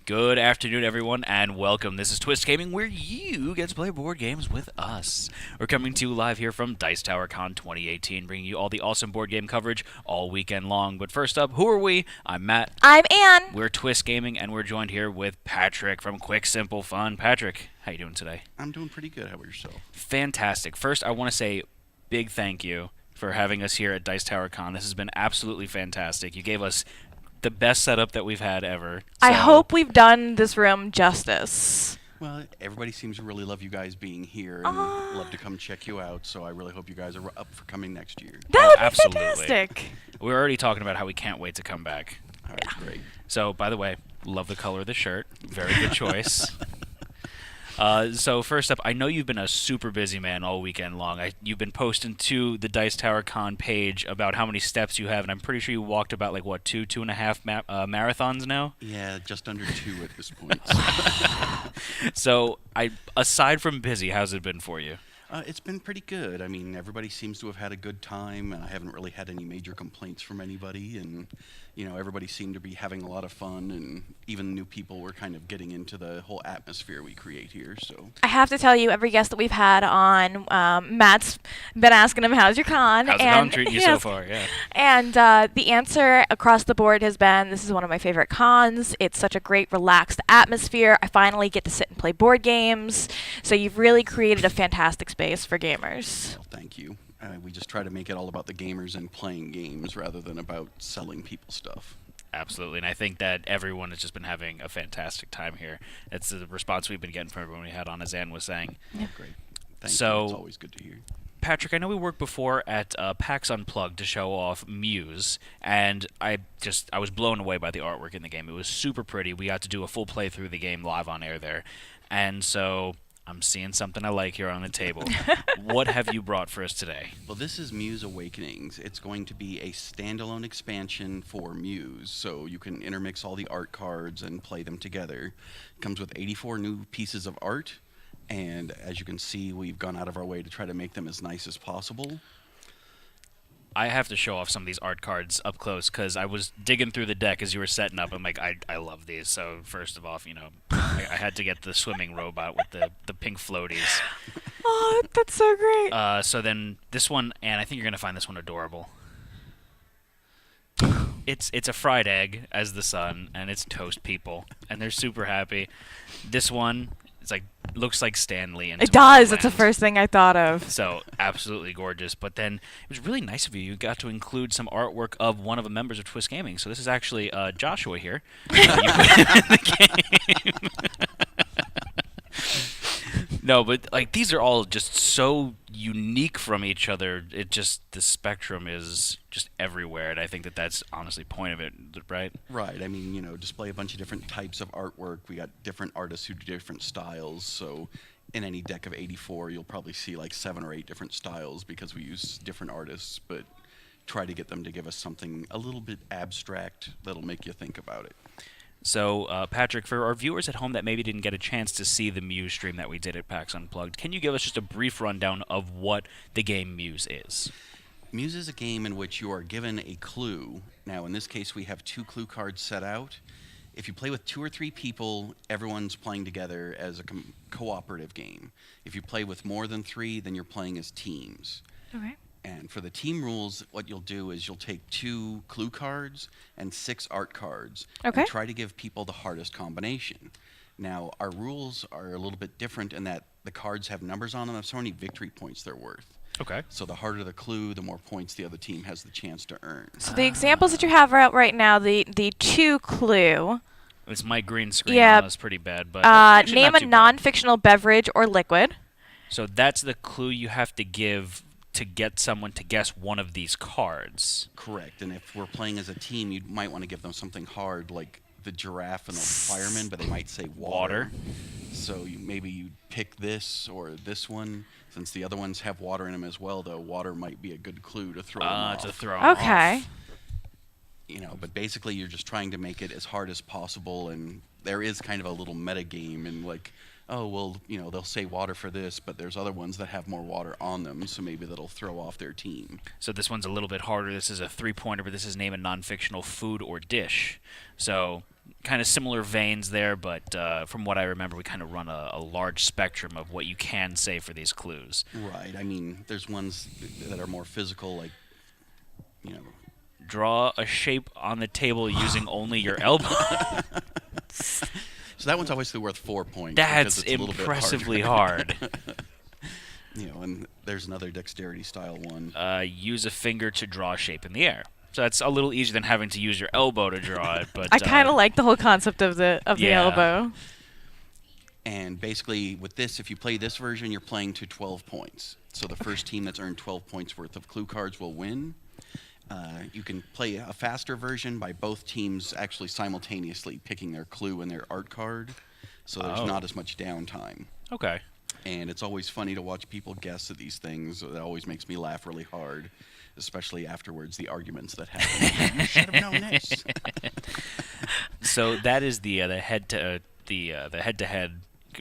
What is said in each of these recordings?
Good afternoon, everyone, and welcome. This is Twist Gaming, where you get to play board games with us. We're coming to you live here from Dice Tower Con 2018, bringing you all the awesome board game coverage all weekend long. But first up, who are we? I'm Matt. I'm Ann. We're Twist Gaming, and we're joined here with Patrick from Quick Simple Fun. Patrick, how you doing today? I'm doing pretty good. How about yourself? Fantastic. First, I want to say big thank you for having us here at Dice Tower Con. This has been absolutely fantastic. You gave us the best setup that we've had ever. I hope we've done this room justice. Well, everybody seems to really love you guys being here and love to come check you out, so I really hope you guys are up for coming next year. That would be absolutely. fantastic. We're already talking about how we can't wait to come back. All right, great. So, by the way, love the color of the shirt. Very good choice. So first up, I know you've been a super busy man all weekend long. You've been posting to the Dice Tower Con page about how many steps you have, and I'm pretty sure you walked about like what, two and a half marathons now. Yeah, just under 2 at this point. So, aside from busy, how's it been for you? It's been pretty good. I mean, everybody seems to have had a good time, and I haven't really had any major complaints from anybody. And everybody seemed to be having a lot of fun, and even new people were kind of getting into the whole atmosphere we create here. So I have to tell you, every guest that we've had on, Matt's been asking him, "How's your con?" How's the con treating you so far? Yeah. And the answer across the board has been, "This is one of my favorite cons. It's such a great, relaxed atmosphere. I finally get to sit and play board games. So you've really created a fantastic space for gamers." well, thank you. We just try to make it all about the gamers and playing games rather than about selling people stuff. Absolutely, and I think that everyone has just been having a fantastic time here. That's the response we've been getting from everyone we had on, as Ann was saying. Oh, great. Thank you. So- It's always good to hear. Patrick, I know we worked before at PAX Unplugged to show off Muse, and I was blown away by the artwork in the game. It was super pretty. We got to do a full playthrough of the game live on air there, and so I'm seeing something I like here on the table. What have you brought for us today? Well, this is Muse Awakenings. It's going to be a standalone expansion for Muse, so you can intermix all the art cards and play them together. It comes with 84 new pieces of art, and as you can see, we've gone out of our way to try to make them as nice as possible. I have to show off some of these art cards up close because I was digging through the deck as you were setting up. I'm like, I love these. So first of all, I had to get the swimming robot with the pink floaties. Oh, that's so great. So then this one, and I think you're gonna find this one adorable. It's a fried egg as the sun, and it's toast people, and they're super happy. This one, looks like Stanley. It does. That's the first thing I thought of. So absolutely gorgeous. But then it was really nice of you. You got to include some artwork of one of the members of Twist Gaming. So this is actually Joshua here. You put in the game. No, but these are all just so unique from each other. The spectrum is just everywhere, and I think that's honestly the point of it, right? Right. I mean, display a bunch of different types of artwork. We got different artists who do different styles. So in any deck of 84, you'll probably see like 7 or 8 different styles because we use different artists, but try to get them to give us something a little bit abstract that'll make you think about it. So, Patrick, for our viewers at home that maybe didn't get a chance to see the Muse stream that we did at PAX Unplugged, can you give us just a brief rundown of what the game Muse is? Muse is a game in which you are given a clue. Now, in this case, we have 2 clue cards set out. If you play with 2 or 3 people, everyone's playing together as a cooperative game. If you play with more than 3, then you're playing as teams. Okay. And for the team rules, what you'll do is you'll take 2 clue cards and 6 art cards Okay. and try to give people the hardest combination. Now, our rules are a little bit different in that the cards have numbers on them. That's how many victory points they're worth. Okay. So the harder the clue, the more points the other team has the chance to earn. So the examples that you have out right now, the 2 clue. It's my green screen. Yeah. It's pretty bad, but actually Name not a too bad. non-fictional beverage or liquid. So that's the clue you have to give to get someone to guess one of these cards. Correct. And if we're playing as a team, you might want to give them something hard like the giraffe and the fireman, but they might say water. So maybe you pick this or this one. Since the other ones have water in them as well, though, water might be a good clue to throw them off. To throw 'em Okay. off. But basically you're just trying to make it as hard as possible, and there is kind of a little meta game, and oh, well, they'll say water for this, but there's other ones that have more water on them, so maybe that'll throw off their team. So this one's a little bit harder. This is a 3-pointer, but this is name a non-fictional food or dish. So kind of similar veins there, but from what I remember, we kind of run a large spectrum of what you can say for these clues. Right. I mean, there's ones that are more physical, like, you know. Draw a shape on the table using only your elbow. So that one's obviously worth 4 points. That's because it's a little impressively bit hard. You know, and there's another dexterity style one. Use a finger to draw a shape in the air. So that's a little easier than having to use your elbow to draw it. But I kind of like the whole concept of the yeah. elbow. And basically, with this, if you play this version, you're playing to 12 points. So the first team that's earned 12 points worth of clue cards will win. You can play a faster version by both teams actually simultaneously picking their clue and their art card. So there's not as much downtime. Okay. And it's always funny to watch people guess at these things. It always makes me laugh really hard, especially afterwards, the arguments that happen. You should have known this. So that is the head-to-head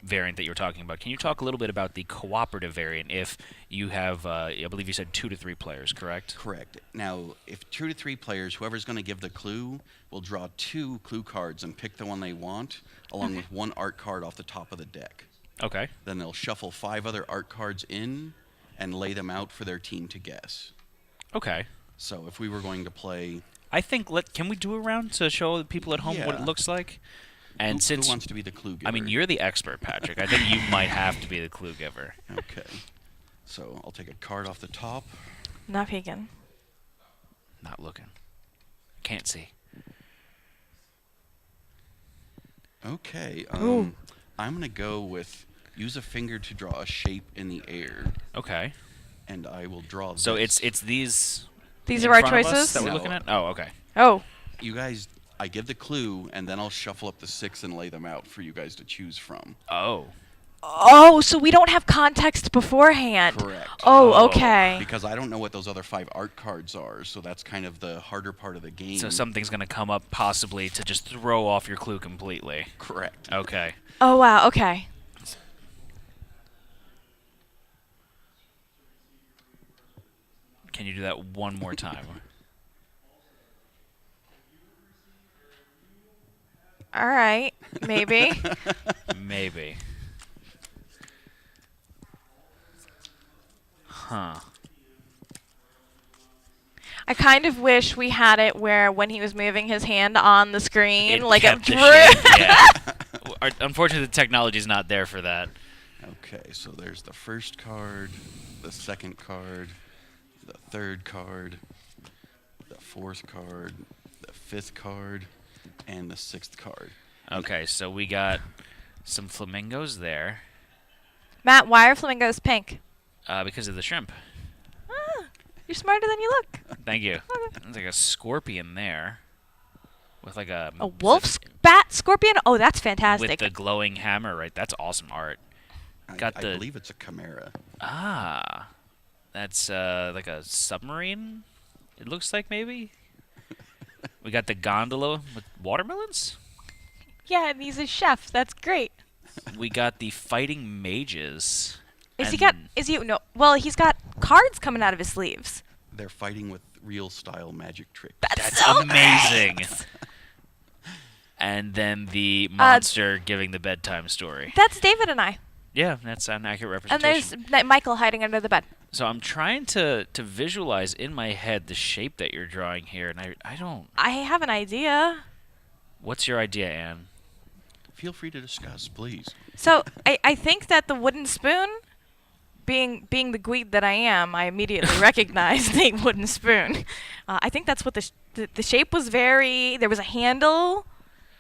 variant that you were talking about. Can you talk a little bit about the cooperative variant if you have, I believe you said 2 to 3 players, correct? Correct. Now, if 2 to 3 players, whoever's going to give the clue will draw 2 clue cards and pick the one they want, along with 1 art card off the top of the deck. Okay. Then they'll shuffle 5 other art cards in and lay them out for their team to guess. Okay. So if we were going to play... I think, can we do a round to show the people at home what it Yeah. looks like? And who since wants to be the clue giver? I mean, you're the expert, Patrick. I think you might have to be the clue giver. Okay. So I'll take a card off the top. Not vegan. Not looking. Can't see. Okay. Ooh. I'm going to go with use a finger to draw a shape in the air, Okay. and I will draw So this. it's these. These in are our front of us choices? that we're No. looking at. Oh, okay. Oh. You guys, I give the clue, and then I'll shuffle up the 6 and lay them out for you guys to choose from. Oh. Oh, so we don't have context beforehand. Correct. Oh, Oh. okay. Because I don't know what those other 5 art cards are, so that's kind of the harder part of the game. So something's gonna come up possibly to just throw off your clue completely. Correct. Okay. Oh, wow. Okay. Can you do that one more time? All right. Maybe. Maybe. Huh. I kind of wish we had it where when he was moving his hand on the screen, It like kept it the shape, yeah. Unfortunately, the technology's not there for that. Okay, so there's the first card, the second card, the third card, the fourth card, the fifth card, and the sixth card. Okay, so we got some flamingos there Matt, why are flamingos pink? because of the shrimp. Ah, you're smarter than you look. Thank you. Okay. There's like a scorpion there with like a Wolf's bat scorpion? Oh, that's fantastic. with the glowing hammer, right? That's awesome art. Got I the- believe it's a chimera. Ah, that's like a submarine. It looks like maybe. We got the gondola with watermelons. Yeah, and he's a chef. That's great. We got the fighting mages. No, well, he's got cards coming out of his sleeves. They're fighting with real style magic tricks. That's so amazing. great. And then the monster giving the bedtime story. That's David and I. Yeah, that's an accurate And representation. there's Michael hiding under the bed. So I'm trying to visualize in my head the shape that you're drawing here, and I don't. I have an idea. What's your idea, Anne? Feel free to discuss, please. So I think that the wooden spoon, being the gweed that I am, I immediately recognized the wooden spoon. I think that's what the shape was. There was a handle,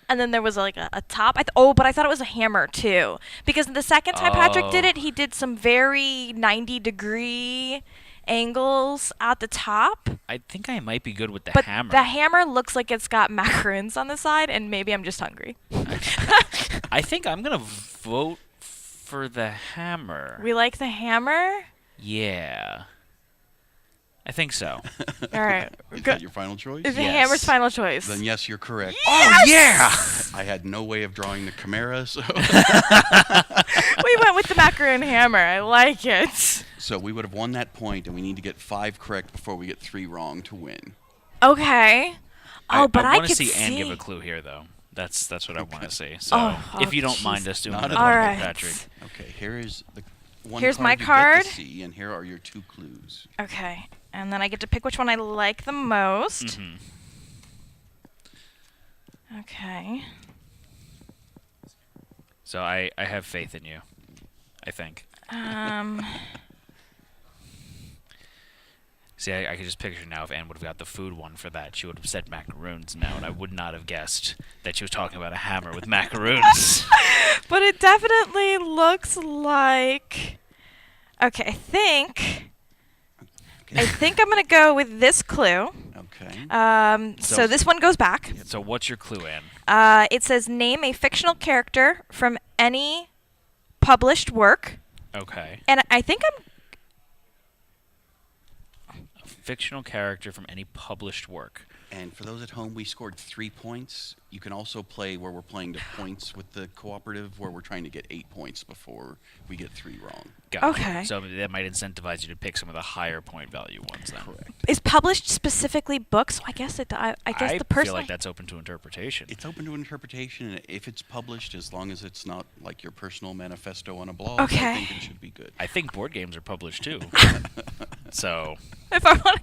and then there was like a top. But I thought it was a hammer too, because the second time Patrick did Oh. it, he did some very 90-degree angles at the top. I think I might be good with the But hammer. the hammer looks like it's got macaroons on the side, and maybe I'm just hungry. I think I'm gonna vote for the hammer. We like the hammer. Yeah. I think so. All right. Is that your final choice? Is the Yes. hammer's final choice? Then yes, you're correct. Oh yeah! I had no way of drawing the chimera, so We went with the macaroon hammer. I like it. so we would have won that point, and we need to get 5 correct before we get 3 wrong to win. Okay. Oh, but I want to could see Anne give a clue here, though. That's what I want to see. So Oh, if you don't jeez. mind us doing Not that, at all. All right. Patrick. Okay, here is the one Here's card my you get card. to see, and here are your 2 clues. Okay. And then I get to pick which one I like the most. Hmm. Okay. So I have faith in you. I think. See, I could just picture now if Anne would have got the food one for that, she would have said macaroons now, and I would not have guessed that she was talking about a hammer with macaroons. But it definitely looks like. Okay, I think I'm gonna go with this clue. Okay. So this one goes back. So what's your clue, Anne? It says name a fictional character from any published work, Okay. and I think I'm. A fictional character from any published work. And for those at home, we scored 3 points. You can also play where we're playing to points with the cooperative, where we're trying to get 8 points before we get 3 wrong. Gotcha. Okay. So that might incentivize you to pick some of the higher point value ones then. Correct. Is published specifically books? So I guess I guess the person. feel like that's open to interpretation. It's open to interpretation, and if it's published, as long as it's not like your personal manifesto on a blog, Okay. I think it should be good. I think board games are published too. So If I want,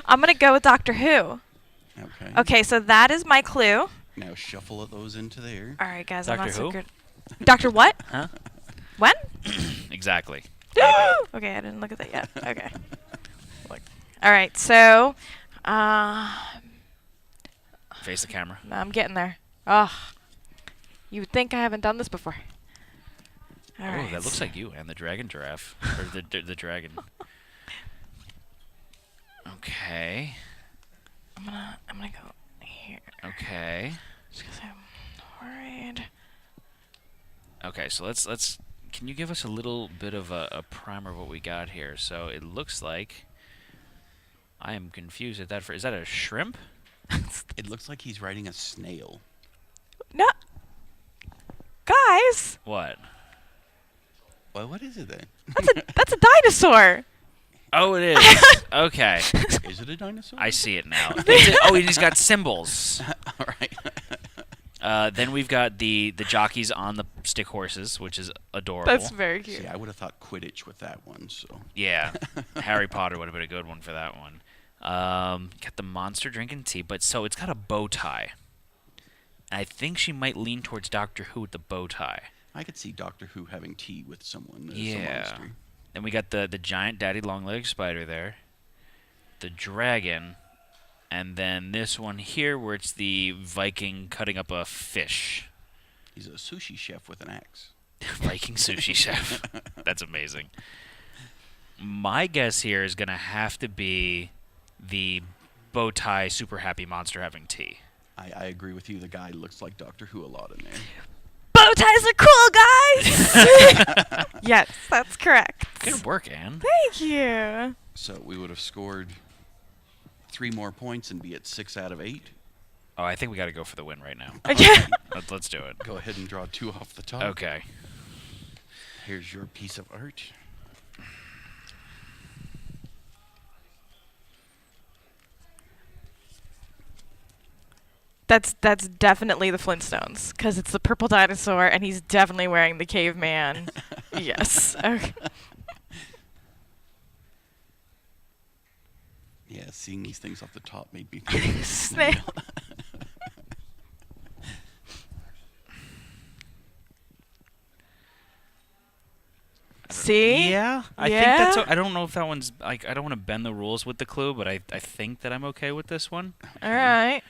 I'm gonna go with Doctor Who. Okay. Okay, so that is my clue. Now shuffle those into there. All right, guys, I'm not Doctor so Who? good. Doctor what? Huh? When? Exactly. Okay, I didn't look at that yet. Okay. Look. All right, so Face the camera. I'm getting there. Oh, you would think I haven't done this before. All Oh, right. that looks like you and the dragon giraffe. Or the dragon. Okay. I'm gonna go here. Okay. Just 'cause I'm worried. Okay, so let's can you give us a little bit of a primer of what we got here? So it looks like I am confused at that is that a shrimp? It looks like he's riding a snail. No, guys, What? Well, what is it then? that's a dinosaur. Oh, it is. Okay. Is it a dinosaur? I see it now. Oh, and he's got symbols. All right. Then we've got the jockeys on the stick horses, which is adorable. That's very cute. See, I would have thought Quidditch with that one. So. Yeah, Harry Potter would have been a good one for that one. Got the monster drinking tea, but so it's got a bow tie. I think she might lean towards Doctor Who with the bow tie. I could see Doctor Who having tea with someone as a Yeah. monster. Then we got the giant daddy long-legged spider there, the dragon, and then this one here where it's the Viking cutting up a fish. He's a sushi chef with an axe. Viking sushi chef. That's amazing. My guess here is going to have to be the bow tie super happy monster having tea. I agree with you. The guy looks like Doctor Who a lot in there. Bow ties are cool, guys. Yes, that's correct. Good work, Anne. Thank you. So we would have scored 3 more points and be at 6 out of 8. Oh, I think we got to go for the win right now. Okay. Let's do it. Go ahead and draw 2 off the top. Okay. Here's your piece of art. That's definitely the Flintstones because it's the purple dinosaur and he's definitely wearing the caveman. Yes. Okay. Yeah, seeing these things off the top made me think of a Snail. See? Yeah, I think that's. I don't know if that one's like. I don't want to bend the rules with the clue, but I think that I'm okay with this one. All right.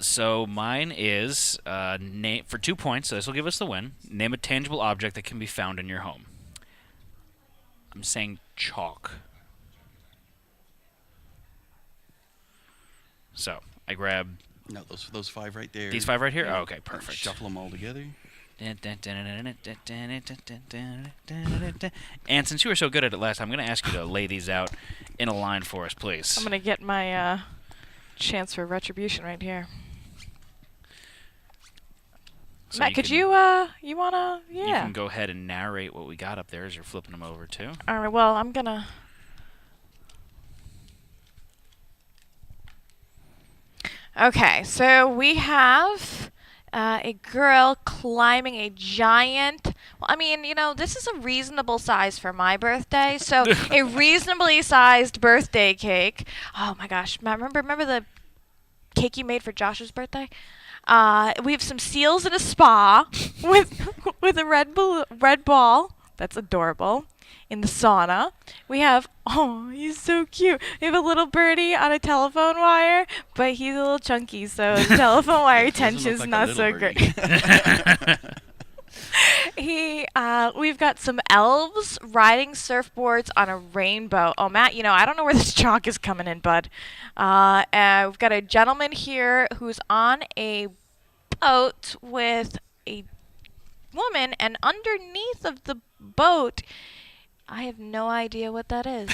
So mine is name for 2 points. So this will give us the win. Name a tangible object that can be found in your home. I'm saying chalk. So I grab No, those 5 right there. these 5 right here. Yeah. Oh, okay, perfect. Shuffle them all together. And since you were so good at it last time, I'm going to ask you to lay these out in a line for us, please. I'm gonna get my chance for retribution right here. So Matt, you could can- you wanna? Yeah. You can go ahead and narrate what we got up there as you're flipping them over too. All right. Well, I'm gonna. Okay, so we have a girl climbing a giant. Well, I mean, this is a reasonable size for my birthday. So a reasonably sized birthday cake. Oh my gosh, remember the cake you made for Josh's birthday? We have some seals in a spa with a red ball. That's adorable. In the sauna, we have, oh, he's so cute. We have a little birdie on a telephone wire, but he's a little chunky, so the telephone wire tension's not so great. We've got some elves riding surfboards on a rainbow. Oh, Matt, I don't know where this chalk is coming in, bud. We've got a gentleman here who's on a boat with a woman, and underneath of the boat, I have no idea what that is.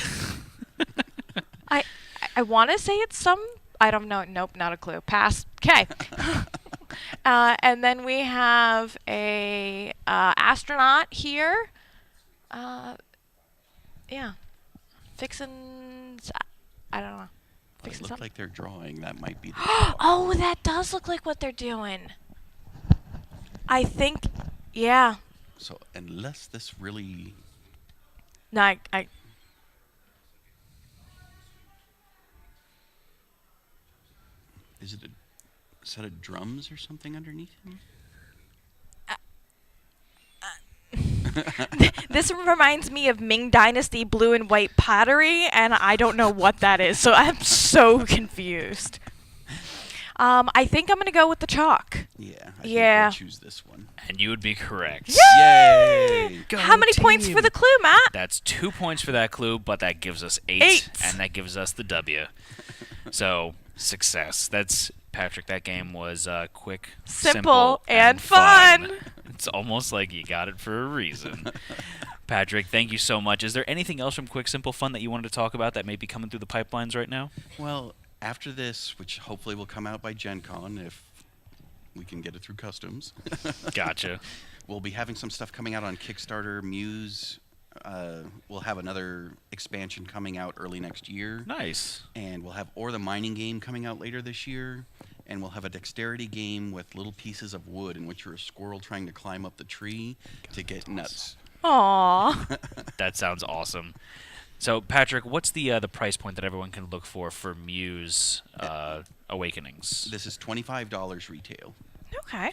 I want to say it's some. I don't know. Nope, not a clue. Pass. Okay. And then we have a astronaut here. Yeah, fixing. I don't know. Well, it Fixing looked something. like they're drawing. That might be. Oh, that does look like what they're doing. I think. Yeah. So unless this really. No, I Is it a set of drums or something underneath him? This reminds me of Ming Dynasty blue and white pottery, and I don't know what that is, so I'm so confused. I think I'm going to go with the chalk. Yeah. I Yeah. think we'll choose this one. And you would be correct. Yay! Go How many points team. for the clue, Matt? That's 2 points for that clue, but that gives us 8, 8. and that gives us the W. So, success. That's Patrick. That game was quick, Simple, and fun. It's almost like you got it for a reason. Patrick, thank you so much. Is there anything else from Quick Simple Fun that you wanted to talk about that may be coming through the pipelines right now? Well, after this, which hopefully will come out by Gen Con if we can get it through customs. Gotcha. We'll be having some stuff coming out on Kickstarter, Muse. We'll have another expansion coming out early next year. Nice. And we'll have Or the Mining game coming out later this year. And we'll have a dexterity game with little pieces of wood in which you're a squirrel trying to climb up the tree to get nuts. Aww. That sounds awesome. So, Patrick, what's the price point that everyone can look for Muse Awakenings? This is $25 retail. Okay.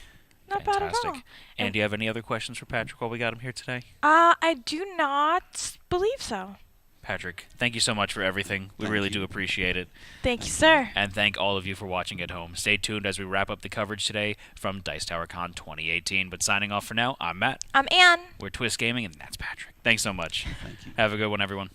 Not bad at all. And do you have any other questions for Patrick while we got him here today? I do not believe so. Patrick, thank you so much for everything. We really do appreciate it. Thank you, sir. And thank all of you for watching at home. Stay tuned as we wrap up the coverage today from Dice Tower Con 2018. But signing off for now, I'm Matt. I'm Ann. We're Twist Gaming, and that's Patrick. Thanks so much. Thank you. Have a good one, everyone.